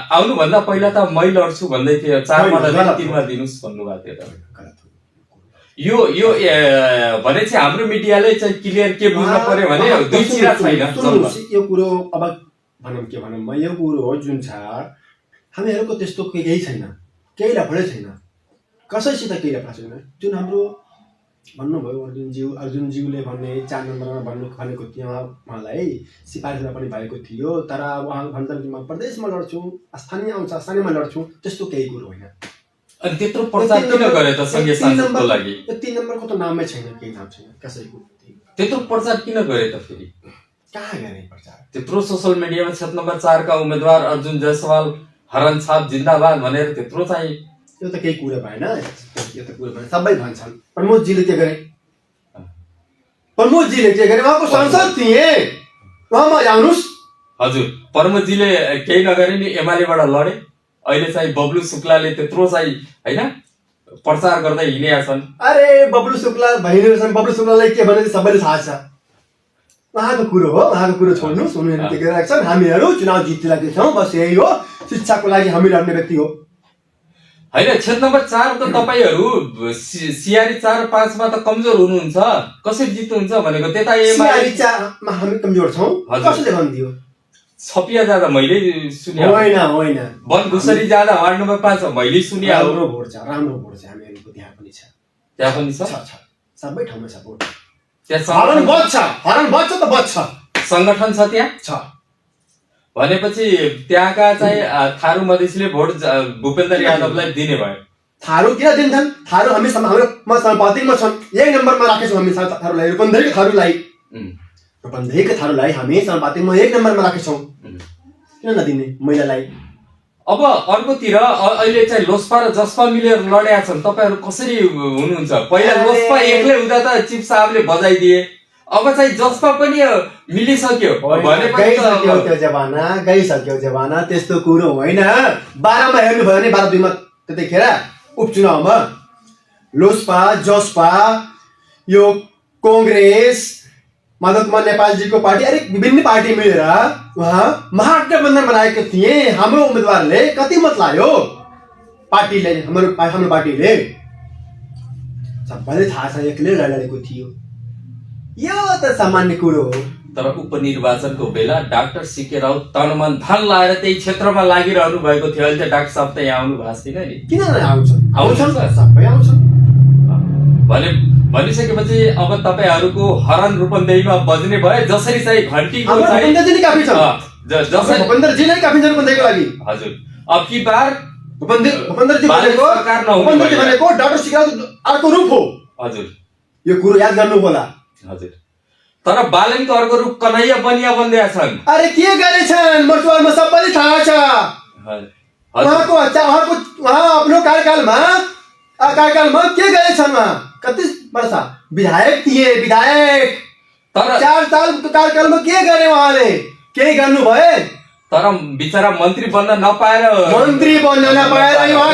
आउनुभन्दा पहिला त मै लड्छु भन्दै थियो, 4 मा 3 मा दिनुस् भन्नुभएको थियो त। यो भनेपछि हाम्रो मिडियाले चाहिँ क्लियर के बुझ्न पर्यो भने दुई चिरा छैन। यो कुरो अब भनौँ के भनौँ, यो कुरो हो जुन छ हामीहरूको त्यस्तो केही छैन, केही लफडै छैन। कसैसित केही रेफरेन्स छैन। जुन हाम्रो भन्नुभयो अर्जुनज्यूले भन्ने 4 नम्बरमा भनेको थियो उहाँलाई सिफारिसमा पनि भएको थियो, तर उहाँ भन्छन् कि म प्रदेशमा लड्छु, स्थानीयमा लड्छु, त्यस्तो केही कुरो होइन। अनि त्यत्रो प्रचार किन गरे त संघीय सांसदको लागि? यो 3 नम्बरको त नामै छैन, केही नाम छैन कसैको। त्यत्रो प्रचार किन गरे त फेरि? कहाँ गरे प्रचार? त्यत्रो सोसल मिडियामा क्षेत्र नम्बर 4 का उम्मेदवार अर्जुन जायसवाल हरन छाप जिन्दाबाद भनेर त्यत्रो चाहिँ यो त केही कुरा भएन, यो त कुरा भएन। सबै भन्छन् प्रमोदजीले के गरे, प्रमोदजीले के गरे, उहाँको सांसद थिए, उहाँमा आउनुहोस्। हजुर, प्रमोदजीले केही नगरे नि एमालेबाट लडे। अहिले चाहिँ बब्लु शुक्लाले त्यत्रो चाहिँ होइन प्रचार गर्दै हिँडेका छन्। अरे बब्लु शुक्ला भइरहेको छन्, बब्लु शुक्लालाई के भने सबैले थाहा छ। उहाँको कुरो हो, उहाँको कुरो छोड्नुहोस्। उनीहरू के गरिरहेका छन्, हामीहरू चुनाव जितिरहेका छौँ, बस यही हो। शिक्षाको लागि हामी लड्ने व्यक्ति हो होइन। क्षेत्र नम्बर 4 त तपाईहरू सिआरी 4 5 मा त कमजोर हुनुहुन्छ, कसरी जित्नुहुन्छ भनेको त्यता सिआरी 4 मा हामी कमजोर छौँ कसले भनिदियो? छपिया जाँदा मैले सुने होइन होइन, वन घुसरी जाँदा वार्ड नम्बर 5 मैले सुने। राम्रो भोट छ, राम्रो भोट छ हामीहरूको, त्यहाँ पनि छ, त्यहाँ पनि छ, सबै ठाउँमा छ भोट। त्यहाँ हरन बच्छ त बच्छ, संगठन छ त्यहाँ छ भनेपछि त्यहाँका चाहिँ थारू मधेसीले भोट भूपेन्द्र यादवलाई दिने भयो। थारू किन दिन्छन्? थारू हामी हाम्रो समानुपातिकमा छन्, 1 नम्बरमा राखेछौँ हामी थारूलाई, रूपन्देहीको थारूलाई हामी समानुपातिकमा 1 नम्बरमा राखेछौँ, किन नदिने महिलालाई? अब अर्कोतिर अहिले चाहिँ लोसपा र जसपा मिलेर लडेका छन्, तपाईहरु कसरी हुनुहुन्छ? पहिला लोसपा एक्लै हुँदा त चिफ साहबले बजाइदिए, अब चाहिँ जसपा पनि मिलिसक्यो भनेपछि गइसक्यो जमाना, त्यस्तो कुरो होइन। 12 मा हेर्नु भयो भने 12 2 मा त्यतिखेर उपचुनावमा लोसपा जसपा यो कांग्रेस माधव कुमार नेपालजीको पार्टी, अरे विभिन्न पार्टी मिलेर उहाँ महागठबन्धन बनाएको थिए। हाम्रो उम्मेदवारले कति मत लायो पार्टीले, हाम्रो पार्टीले सबैले थाहा छ, एक्लै लडेको थियो। यो त सामान्य कुरो हो। तर उपनिर्वाचनको बेला डाक्टर सीके राउत तनमन धन लाएर त्यही क्षेत्रमा लागिरहनु भएको थियो। अहिले त डाक्टर साहब त यहाँ आउनु भएको छैन नि। किन आउँछन् सबै आउँछन् भनिसकेपछि अब तपाईहरुको हरन रूपन्देहीमा बज्ने भयो। जसरी चाहिँ घण्टीको चाहिँ काफी छ, जसरी भूपेन्द्रजी नै काफी छ रूपन्देहीको लागि। हजुर, अब की बार भूपेन्द्रजी भनेको डाक्टर सीके राउत अर्को रूप हो। हजुर, यो कुरो याद गर्नु होला। हजुर, तर बालनको अर्को रूप कन्हैया बनिया बन्दैया छन्। अरे के गरेछन् मर्चुवालमा सबैले थाहा छ। उहाँको आफ्नो कार्यकालमा के गरेछन्? उहाँ कति वर्ष विधायक थिए, विधायक। तर 4 सालको कार्यकालमा के गरे उहाँले? केही गर्नु भए? तर बिचरा मन्त्री बन्न नपाएर उहाँ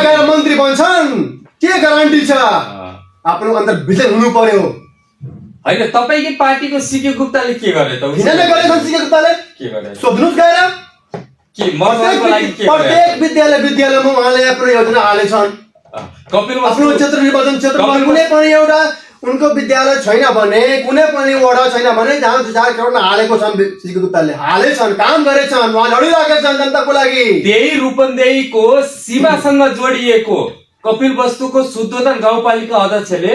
गएर मन्त्री बन्छन्, के ग्यारेन्टी छ? आफ्नो अन्तर विजन हुनु पर्यो। हैन, तपाईकै पार्टीको सीके गुप्ताले के गरे त? किन नगरेछन् सीके गुप्ताले? के गरे? सोध्नुस् गएर के मर्नको लागि के गरे? प्रत्येक विद्यालयमा उहाँले आफ्नो योजना हालेछन्। कपिल आफ्नो क्षेत्र निर्वाचन क्षेत्रमा कुनै पनि एउटा उनको विद्यालय छैन भने, कुनै पनि वडा छैन भने जहाँ 4 करोड हालेको छन् सीके गुप्ताले, हालेछन्, काम गरेछन्, उहाँ लडिरहेका छन् जनताको लागि। त्यही रूपन्देहीको सीमासँग जोडिएको कपिल वस्तुको शुद्धोधन गाउँपालिका अध्यक्षले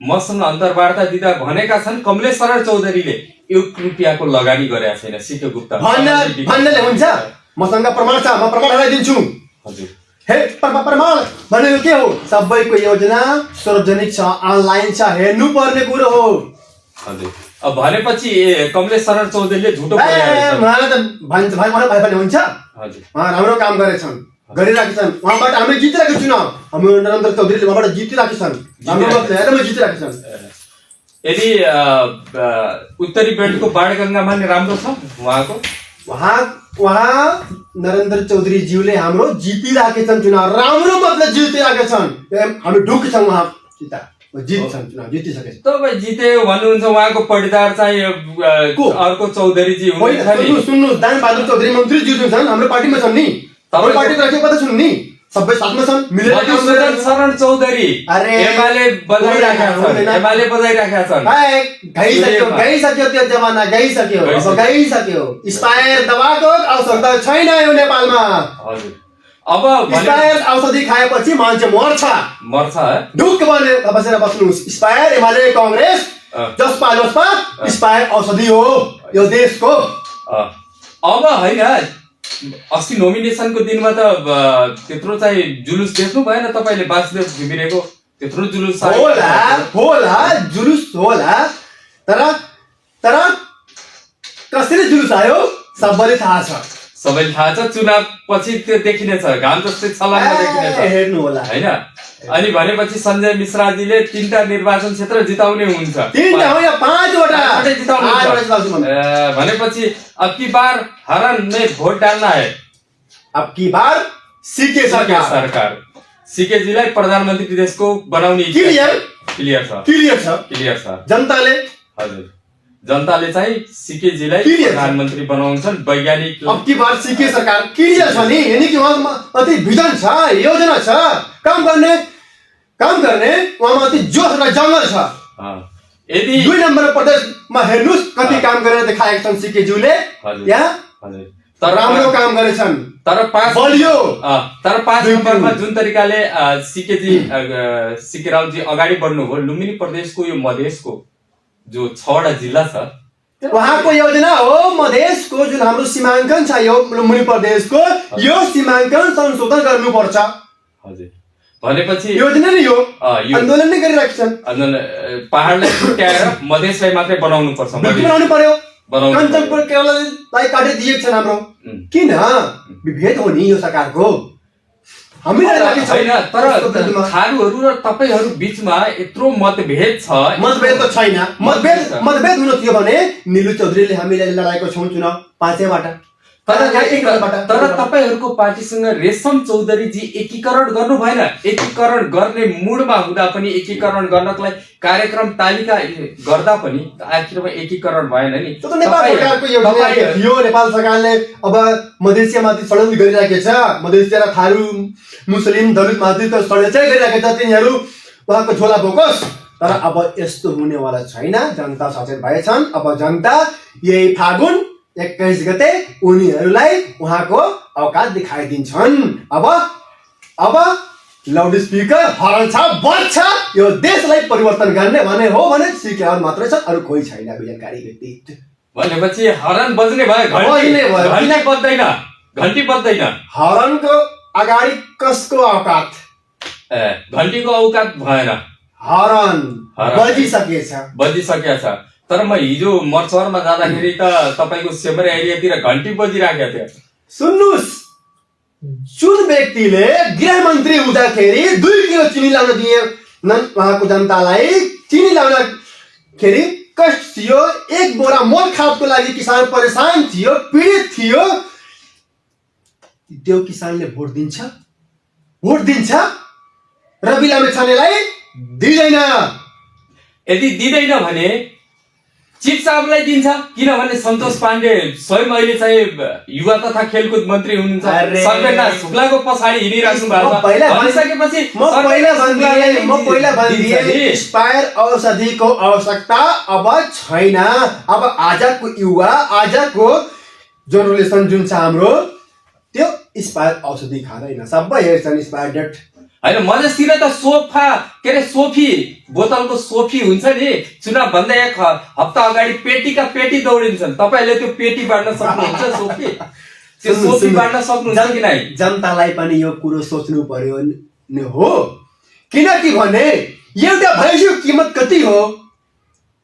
मसँग अन्तर्वार्ता दिँदा भनेका छन् कमलेश शरण चौधरीले 1 रुपैयाँको लगानी गरेका छैन सीके गुप्ता भन्नेले हुन्छ। मसँग प्रमाण छ, म प्रमाण हराइदिन्छु। हजुर, हे प्रमाण भनेको के हो? सबैको योजना सार्वजनिक छ, अनलाइन छ, हेर्नु पर्ने कुरो हो। हजुर, अब भनेपछि कमलेश शरण चौधरीले झुटो उहाँले त भन्छ भाइ मलाई भाइ पनि हुन्छ। हजुर, उहाँ राम्रो काम गरेछन्, गरिरहेका छन्, उहाँबाट हामी जितिरहेको चुनाव, हाम्रो नरेन्द्र चौधरीले उहाँबाट जितिरहेका छन्, हाम्रो मतले एकदमै जितिरहेका छन्। यदि उत्तरी बेल्टको बाणगङ्गामा नि राम्रो छ उहाँको, उहाँ नरेन्द्र चौधरी ज्यूले हाम्रो जितिरहेका छन् चुनाव, राम्रो मतले जितिरहेका छन्। हामी ढुक्क छौँ, उहाँ जित्छन्, चुनाव जितिसकेछ। तपाईँ जिते भन्नुहुन्छ, उहाँको पढिदार चाहिँ अर्को चौधरीजी हुनुहुन्छ नि। सुन्नु, दान बहादुर चौधरी मन्त्री ज्यू छन्, हाम्रो पार्टीमा छन् नि, हाम्रो पार्टीको राखेको कता छन् नि, सबै साथमा छन्, मिलेर शरण चौधरी एमाले बजाइराखेका छन्। गइसक्यो त्यो जमाना, गइसक्यो। एक्सपायर दबाको आवश्यकता छैन यो नेपालमा। हजुर, अब एक्सपायर औषधि खाएपछि मान्छे मर्छ है? ढुक्क बनेर बसेर बस्नुहोस्। एक्सपायर एमाले कांग्रेस जसपा लोसपा एक्सपायर औषधि हो यो देशको। अब होइन, अस्ति नोमिनेसनको दिनमा त त्यत्रो चाहिँ जुलुस देख्नु भएन तपाईँले, वासुदेव घिमिरेको त्यत्रो जुलुस होला जुलुस होला, तर कसरी जुलुस आयो सबैले थाहा छ। चुनाव पछि त्यो देखिनेछ, घाम जस्तै छलङ्ग देखिनेछ, हेर्नु होला हैन? अनि भनेपछि सञ्जय मिश्राजीले 3टा निर्वाचन क्षेत्र जिताउने हुन्छ, 3टा होइन 5वटा जिताउनु। भनेपछि अब की बार हरन में भोट डालना है। अब की बार सीके सरकार सीकेजीलाई प्रधानमन्त्री देशको बनाउने क्लियर छ। जनताले हजुर, जनताले चाहिँ सीकेजीलाई प्रधानमन्त्री बनाउँछन्। वैज्ञानिक अब की बार सीके सरकार क्लियर छ नि, यानी कि उहाँमा अति भिजन छ, योजना छ, काम गर्ने उहाँमा अति जोश र जङ्गल छ। यदि 2 नम्बर प्रदेशमा हेर्नुस् कति काम गरेर देखाएका छन् सीकेज्यूले। तर राम्रो काम गरेछन्। तर 5 नम्बरमा जुन तरिकाले सीके रावजी अगाडि बढ्नुभयो, लुम्बिनी प्रदेशको यो मधेसको जो 6वटा जिल्ला छ, उहाँको योजना हो मधेसको जुन हाम्रो सीमाङ्कन छ यो लुम्बिनी प्रदेशको, यो सीमाङ्कन संशोधन गर्नुपर्छ। हजुर, भनेपछि योजना नै हो, आन्दोलन नै गरिरहेका छन्। पहाडलाई छुट्याएर मधेसलाई मात्रै बनाउनु पर्छ, बनाउनु पर्यो। कञ्चनपुर केरललाई काटिदिएको छ हाम्रो, किन? विभेद हो नि यो सरकारको। होइन, तर थारूहरू र तपाईँहरू बिचमा यत्रो मतभेद छ। मतभेद त छैन। मतभेद हुनु थियो भने निलु चौधरीले हामीले लडाएको छौँ चुनाव 5बाट। तर तपाईँहरूको पार्टीसँग रेशम चौधरीजी एकीकरण गर्नु भएन। एकीकरण गर्ने मुडमा हुँदा पनि, एकीकरण गर्नको लागि कार्यक्रम तालिका गर्दा पनि आखिरमा एकीकरण भएन नि। नेपाल सरकारको यो नेपाल सरकारले अब मधेसियामाथि षड्यन्त्र गरिराखेको छ। मधेसिया र थारू मुस्लिम दलित माथि त षड्यन्त्र गरिराखेको छ, तिनीहरू उहाँको झोला बोकोस्। तर अब यस्तो हुनेवाला छैन, जनता सचेत भएछन्। अब जनता यही फागुन 21 गते उनीहरूलाई उहाँको औकात देखाइदिन्छन्। अब लाउड स्पिकर हरन छ, बज्छ। यो देशलाई परिवर्तन गर्ने भने हो भने सीके रावत मात्रै छ, अरू कोही छैन विजयकारी व्यक्ति। भनेपछि हरन बज्ने भयो, घन्टी बज्दैन। हरनको अगाडि कसको औकात? घन्टीको औकात भएन, हरन बजिसकेछ। तर म हिजो मर्चहरमा जाँदाखेरि त तपाईँको सेमरे एरियातिर घन्टी बजिराखेको थियो। सुन्नुहोस्, जुन व्यक्तिले गृहमन्त्री हुँदाखेरि 2 किलो चिनी लाउन दिए उहाँको जनतालाई, चिनी लाउँदाखेरि कष्ट थियो, 1 बोरा मल खादको लागि किसान परेशान थियो, पीडित थियो। त्यो किसानले भोट दिन्छ रवि लामिछानेलाई दिँदैन। यदि दिँदैन भने चिफ साहबलाई दिन्छ, किनभने सन्तोष पाण्डे स्वयं अहिले चाहिँ युवा तथा खेलकुद मन्त्री हुनुहुन्छ। सर्वेन्द्र शुक्लाको पछाडि हिँडिराख्नु भएको छ। भनिसकेपछि म पहिला भन्दिए एक्सपायर औषधिको आवश्यकता अब छैन। अब आजको युवा, आजको जेनरेसन जुन छ हाम्रो, त्यो एक्सपायर औषधि खाँदैन, सबै हेर्छन् एक्सपायर डेट। होइन, मधेसतिर त सोफी बोतलको सोफी हुन्छ नि, चुनाव भन्दा 1 हप्ता अगाडि पेटीका पेटी दौडिन्छन्। तपाईँले त्यो पेटी बाँड्न सक्नुहुन्छ? त्यो सोफी बाँड्न सक्नुहुन्छ कि नै? जनतालाई पनि यो कुरो सोच्नु पर्यो नि हो, किनकि भने एउटा भैँसीको कीमत कति हो?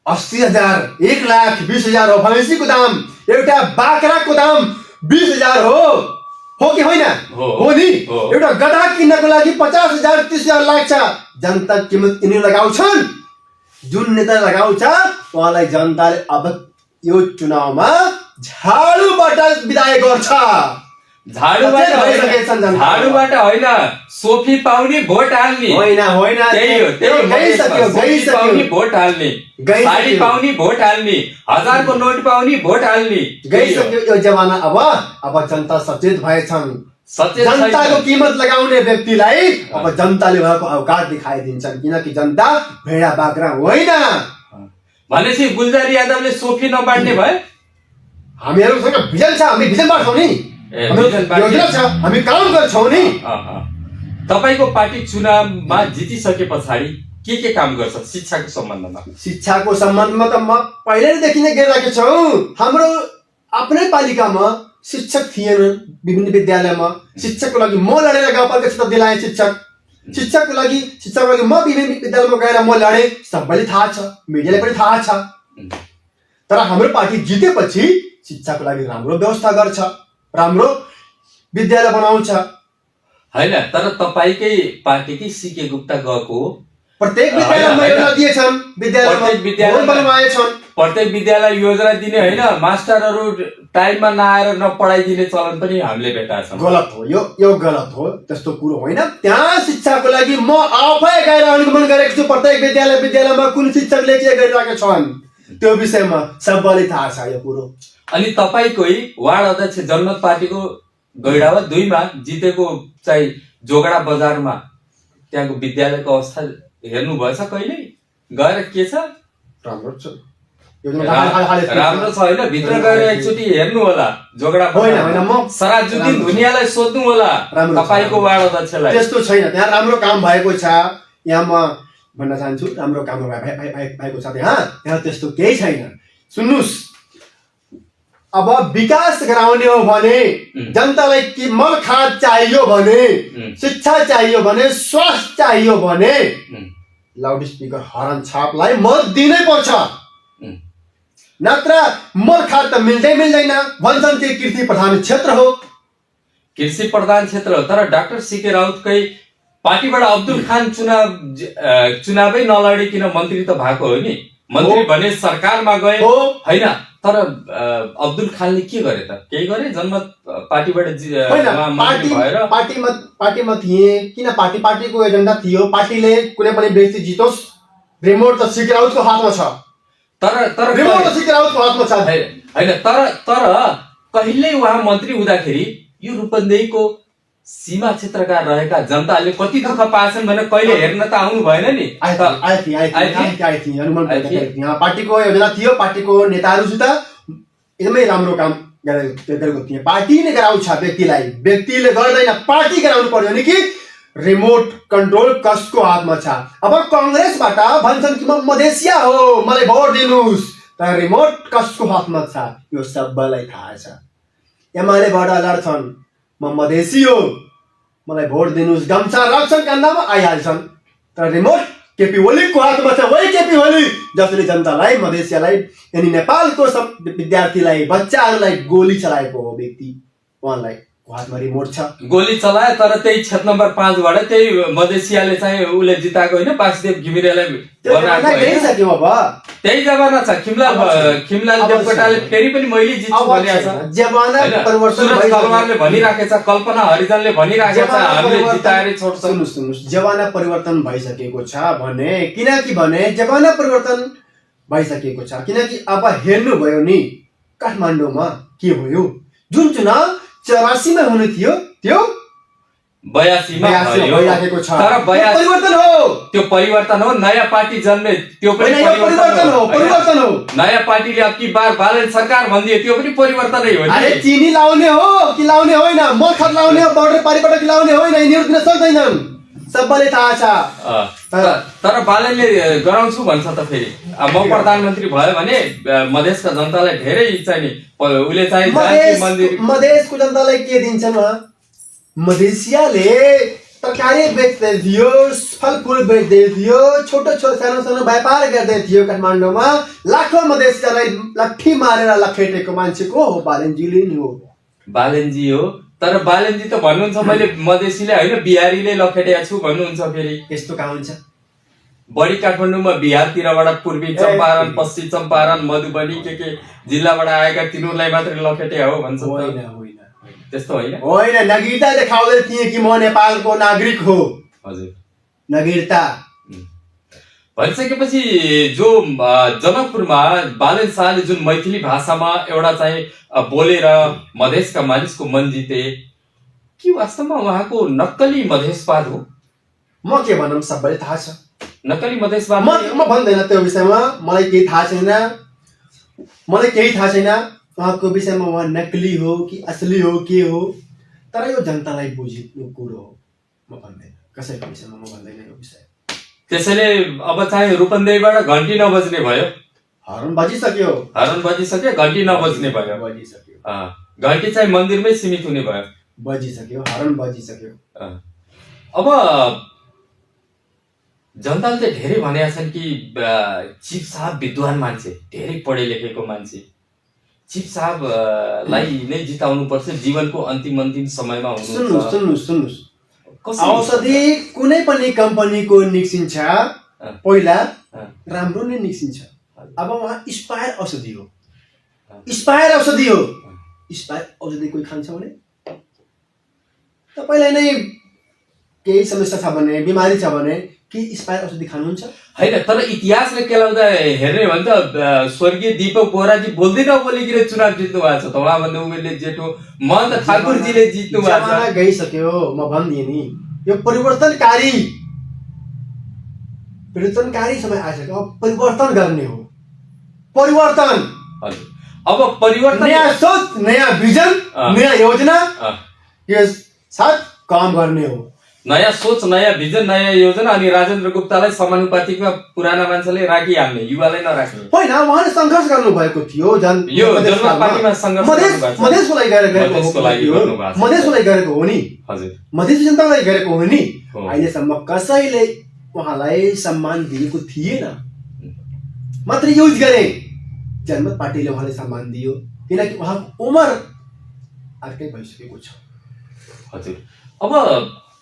80,000, 1,20,000 हो भैँसीको दाम। एउटा बाख्राको दाम 20,000 हो कि होइन? हो नि। एउटा गधा किन्नको लागि 50,000 30,000 लाग्छ। जनता कीमत यिनी लगाउँछन्। जुन नेता लगाउँछ उहाँलाई जनताले अब यो चुनावमा झाडुबाट विदाय गर्छ। झाडुबाट होइन, सोफी पाउने भोट हाल्ने होइन, भोट हाल्ने, साडी पाउने भोट हाल्ने, 1000 को नोट पाउने भोट हाल्ने। गइसक्यो यो जमाना। अब जनता सचेत भएछन्। जनताको कीमत लगाउने व्यक्तिलाई अब जनताले उहाँको औकात देखाइदिन्छन्, किनकि जनता भेडा बाख्रा होइन। भनेपछि गुलजार यादवले सोफी नबाड्ने भए? हामीहरूसँग भिजन छ, हामी भिजन बाँड्छौँ नि। योजना छ, हामी काम गर्छौँ नि। तपाईको पार्टी चुनावमा जितिसके पछाडि के काम गर्छ शिक्षाको सम्बन्धमा? शिक्षाको सम्बन्धमा त म पहिल्यैदेखि नै गरिरहेको छु। हाम्रो आफ्नै पालिकामा शिक्षक थिएन, विभिन्न विद्यालयमा शिक्षकको लागि म लडेर गाउँपालिका क्षेत्र दिलाएँ। शिक्षकको लागि म विभिन्न विद्यालयमा गएर म लडेँ, सबैले थाहा छ, मिडियाले पनि थाहा छ। तर हाम्रो पार्टी जितेपछि शिक्षाको लागि राम्रो व्यवस्था गर्छ, राम्रो विद्यालय बनाउँछ। हैन, तर तपाईकै पार्टीकै सीके गुप्ता गएको प्रत्येक विद्यालयमा योजना दिएछन्, प्रत्येक विद्यालय योजना दिने होइन, मास्टरहरू टाइममा नआएर नपढाइदिने चलन पनि हामीले भेटाएको छौँ। गलत हो, यो गलत हो, त्यस्तो कुरो होइन। त्यहाँ शिक्षाको लागि म आफै गएर अनुगमन गरेको छु। प्रत्येक विद्यालयमा कुन शिक्षकले के गरिरहेका छन् त्यो विषयमा सबैलाई थाहा छ यो कुरो। अनि तपाईकै वार्ड अध्यक्ष जनमत पार्टीको गैडावा 2 मा जितेको चाहिँ जोगडा बजारमा त्यहाँको विद्यालयको अवस्था हेर्नु भएछ कहिले गएर? के छ? राम्रो छ, राम्रो छ होइन? भित्र गएर एकचोटि हेर्नु होला जोगडा। होइन, म सराजुद्दिन धुनियालाई सोध्नु होला तपाईको वार्ड अध्यक्षलाई। त्यस्तो छैन, त्यहाँ राम्रो काम भएको छ। यहाँ म भन्न चाहन्छु राम्रो काम भएको छ त्यहाँ त्यस्तो केही छैन। सुन्नुस्, अब विकास गराउने हो भने जनतालाई के मल खाद चाहियो भने, शिक्षा चाहियो भने, स्वास्थ्य चाहियो भने लाउड स्पिकर हरन छापलाई मत दिनै पर्छ। नत्र मल खाद त मिल्दैन। भन्छन् कि कृषि प्रधान क्षेत्र हो, कृषि प्रधान क्षेत्र हो। तर डाक्टर सीके राउतकै पार्टीबाट अब्दुल खान चुनावै नलडिकन मन्त्री त भएको हो नि। मन्त्री भने सरकारमा गए होइन, तर अब्दुल खानले के गरे त? केही गरे? जनमत पार्टीबाट पार्टीमा थिए किन? पार्टीको एजेन्डा थियो। पार्टीले कुनै पनि व्यक्ति जितोस्, रिमोट त सीके राउतको हातमा छ। तर रिमोट त सीके राउतको हातमा छ होइन। तर कहिल्यै उहाँ मन्त्री हुँदाखेरि यो रूपन्देहीको सीमा क्षेत्रका रहेका जनताले कति दुःख पाएछन् भनेर कहिले हेर्न त आउनु भएन नि? पार्टीको योजना थियो, पार्टीको नेताहरूसित एकदमै राम्रो काम गरेको थिए। पार्टी नै गराउँछ व्यक्तिलाई, व्यक्तिले गर्दैन, पार्टी गराउनु पर्यो नि कि रिमोट कन्ट्रोल कसको हातमा छ? अब कांग्रेसबाट भन्छन् कि म मधेसिया हो, मलाई भोट दिनुस्, तर रिमोट कसको हातमा छ यो सबैलाई थाहा छ। एमालेबाट लड्छन्, म मधेसी हो, मलाई भोट दिनुस्, गम्छा राख्छन् कान्दामा आइहाल्छन्, तर रिमोट केपी ओलीको हातमा छ। वही केपी ओली जसले जनतालाई, मधेसियालाई, यानी नेपालको विद्यार्थीलाई, बच्चाहरूलाई गोली चलाएको हो व्यक्ति, उहाँलाई हातमा रिमोट छ। गोली चलाए तर त्यही क्षेत्र नम्बर 5 बाट त्यही मधेसियाले चाहिँ उसले जिताएको होइन, वासुदेव घिमिरेलाई बनाएको होइन। अब त्यही जमाना छ। खिमलाल देवकोटाले फेरि पनि मैले जित्छु भनेको छ। जमाना परिवर्तन तलवारले भनिराखेको छ, कल्पना हरिजनले भनिराखेको छ हामीले जिताएरै छोड्छौँ। सुन्नुस्, जमाना परिवर्तन भइसकेको छ भने, किनकि भने जमाना परिवर्तन भइसकेको छ, किनकि अब हेर्नुभयो नि काठमाडौँमा के भयो? जुन चुनाव 84 मा हुनु थियो त्यो 82 मा भइराखेको छ। तर परिवर्तन हो, त्यो परिवर्तन हो। नयाँ पार्टी जन्मे, त्यो पनि परिवर्तन हो। नयाँ पार्टीले अब की बार बालन सरकार भनिदियो, त्यो पनि परिवर्तनै हो। अरे चिनी लाउने हो कि लाउने होइन, मल खाद लाउने हो, बोर्डर पारिबाट लाउने होइन, यिनीहरू दिन सक्दैनन्, सबैले थाहा छ। तर बालनले गराउँछु भन्छ त फेरि। म प्रधानमन्त्री भयो भने मधेसका जनतालाई धेरै चाहिँ नि उसले चाहिँ मधेसको जनतालाई के दिन्छन्? मधेसियाले तरकारी बेच्दै थियो, फलफुल बेच्दै थियो, छोटो सानो व्यापार गर्दै थियो काठमाडौँमा। लाखौं मधेसियालाई लट्ठी मारेर लखेटेको मान्छे को हो? बालनजीले नि हो। बालनजी हो, तर बालनजी त भन्नुहुन्छ मैले मधेसीले होइन बिहारीले लखेटेको छु भन्नुहुन्छ। फेरि यस्तो कहाँ हुन्छ? बढी काठमाडौँमा बिहारतिरबाट पूर्वी चम्पारण, पश्चिम चम्पारण, मधुबनी के जिल्लाबाट आएका तिनीहरूलाई मात्रै लखेटे हो भन्छ। त्यस्तो होइन। नागरिकता देखाउँदै थिए कि म नेपालको नागरिक हो। हजुर, नागरिकता भनिसकेपछि जो जनकपुरमा बालन शाहले जुन मैथिली भाषामा एउटा चाहिँ बोलेर मधेसका मानिसको मन जिते, के वास्तवमा उहाँको नक्कली मधेसवाद हो? म के भनौँ, सबैले थाहा छ नक्कली मधेसवाद। म भन्दैन त्यो विषयमा, मलाई केही थाहा छैन। उहाँको विषयमा उहाँ नकली हो कि असली हो के हो, तर यो जनतालाई बुझ्नु कुरो हो। म भन्दैन कसैको विषयमा, म भन्दैन यो विषय। त्यसैले अब चाहिँ रूपन्देहीबाट घन्टी नबज्ने भयो, हर्न बजिसक्यो, हरन बजिसक्यो, घन्टी नबज्ने भयो, बजिसक्यो, घन्टी चाहिँ मन्दिरमै सीमित हुने भयो, बजिसक्यो, हर्न बजिसक्यो। अब जनताले चाहिँ धेरै भनेका छन् कि चिफ साहब विद्वान मान्छे, धेरै पढे लेखेको मान्छे, चिफ साहबलाई नै जिताउनु पर्छ जीवनको अन्तिम समयमा हुनुहुन्छ। सुन्नुहोस्, औषधि कुनै पनि कम्पनीको निस्किन्छ पहिला राम्रो नै निस्किन्छ। अब उहाँ एक्सपायर औषधि हो, एक्सपायर औषधि हो, एक्सपायर औषधि कोही खान्छ भने तपाईँलाई नै केही समस्या छ भने, बिमारी छ भने के एक्सपायर औषधि खानुहुन्छ? होइन, तर इतिहासले केलाउँदा हेर्ने हो भने त स्वर्गीय दीपक बोहराजी बोल्दै नबोलिकन चुनाव जित्नु भएको छ त। उहाँभन्दा उमेरले जेठो महन्त ठाकुरजीले जित्नु भएको छ। जमाना गइसक्यो, म भनिदिएँ नि, यो परिवर्तनकारी समय आइसक्यो। अब परिवर्तन गर्ने हो, परिवर्तन। हजुर, अब परिवर्तन, नयाँ सोच, नयाँ भिजन, नयाँ योजना के साथ काम गर्ने हो। नयाँ सोच, नयाँ भिजन, नयाँ योजना। अनि राजेन्द्र गुप्तालाई समानुपातिकमा पुराना मान्छेले राखिहाल्ने, युवालाई नराख्ने होइन। उहाँले सङ्घर्ष गर्नुभएको थियो, यो जनमत पार्टीमा सङ्घर्ष गर्नुभएको छ। मधेसको लागि गरेको हो नि, हजुर, मधेसी जनताको लागि गरेको हो नि। अहिलेसम्म कसैले उहाँलाई सम्मान दिएको थिएन, मात्र युज गरे। जनमत पार्टीले उहाँलाई सम्मान दियो किनकि उहाँको उमेर अर्कै भइसकेको छ। हजुर, अब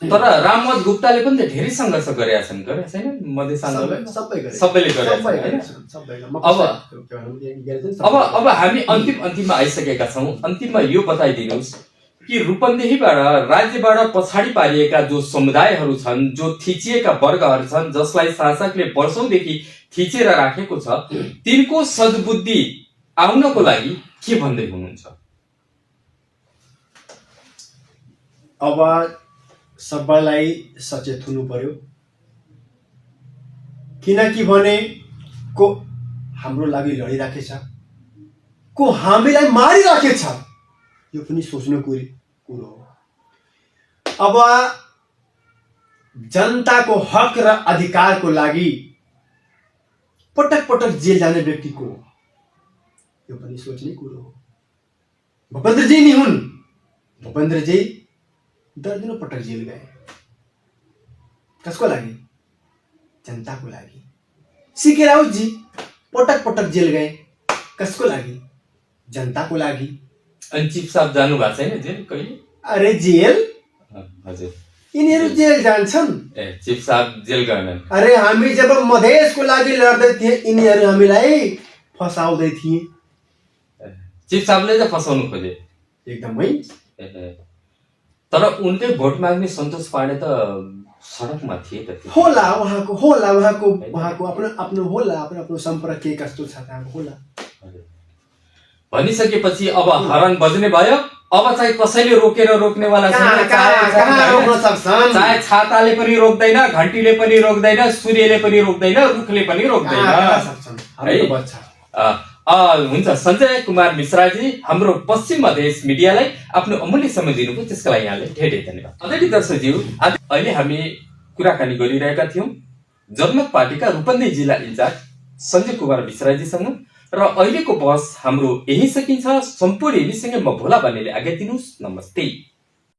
तर रामवत गुप्ताले पनि त धेरै सङ्घर्ष गरेका छन्, गरेका छैन? मधेस आन्दोलन सबैले गरेका छन्। अब हामी अन्तिममा आइसकेका छौँ। अन्तिममा यो बताइदिनुहोस् कि रूपन्देहीबाट, राज्यबाट पछाडि पारिएका जो समुदायहरू छन्, जो थिचिएका वर्गहरू छन्, जसलाई शासकले वर्षौंदेखि थिचेर राखेको छ, तिनको सद्बुद्धि आउनको लागि के भन्दै हुनुहुन्छ? अब सबैलाई सचेत हुनु पर्यो, किनकि भने को हाम्रो लागि लडिराखेछ, को हामीलाई मारिराखेछ, यो पनि सोच्नु कुरो हो। अब जनताको हक र अधिकारको लागि पटक पटक जेल जाने व्यक्तिको यो पनि सोच्ने कुरो हो। भूपेन्द्रजी नि हुन्, भूपेन्द्रजी दर्जनौं पटक जेल गए। कसको लागि? जनताको लागि। सीके राउतजी पटक पटक जेल गए। कसको लागि? जनताको लागि। अनि चिफ साहब जानु भएको छैन जेल कहिले? अरे जेल, हजुर, यिनीहरू जेल जान्छन्। चिफ साहब जेल गएनन्। अरे हामी जब मधेसको लागि लड्दै थिए, यिनीहरू हामीलाई फसाउँदै थिए। चिफ साहबले चाहिँ फसाउनु खोजे एकदमै। तर उनकै भोट माग्ने सन्तोष पाण्डे त सडकमा थिए त। होला उहाँको आफ्नो होला, आफ्नो सम्पर्क के कस्तो छ त होला। भनिसकेपछि अब हरन बज्ने भयो। अब चाहिँ कसैले रोक्नेवाला छैन। चाहे छाताले पनि रोक्दैन, घन्टीले पनि रोक्दैन, सूर्यले पनि रोक्दैन, रुखले पनि रोक्दैन। हुन्छ, सञ्जय कुमार मिश्राजी, हाम्रो पश्चिम मधेस मिडियालाई आफ्नो अमूल्य समय दिनुभयो, त्यसका लागि यहाँले धेरै धन्यवाद। आदरणीय दर्शकज्यू, अहिले हामी कुराकानी गरिरहेका थियौँ जनमत पार्टीका रूपन्देही जिल्ला इन्चार्ज सञ्जय कुमार मिश्राजीसँग, र अहिलेको बहस हाम्रो यही सकिन्छ। सम्पूर्ण हेमीसँगै म भोला भन्नेले आज्ञा दिनुहोस्। नमस्ते।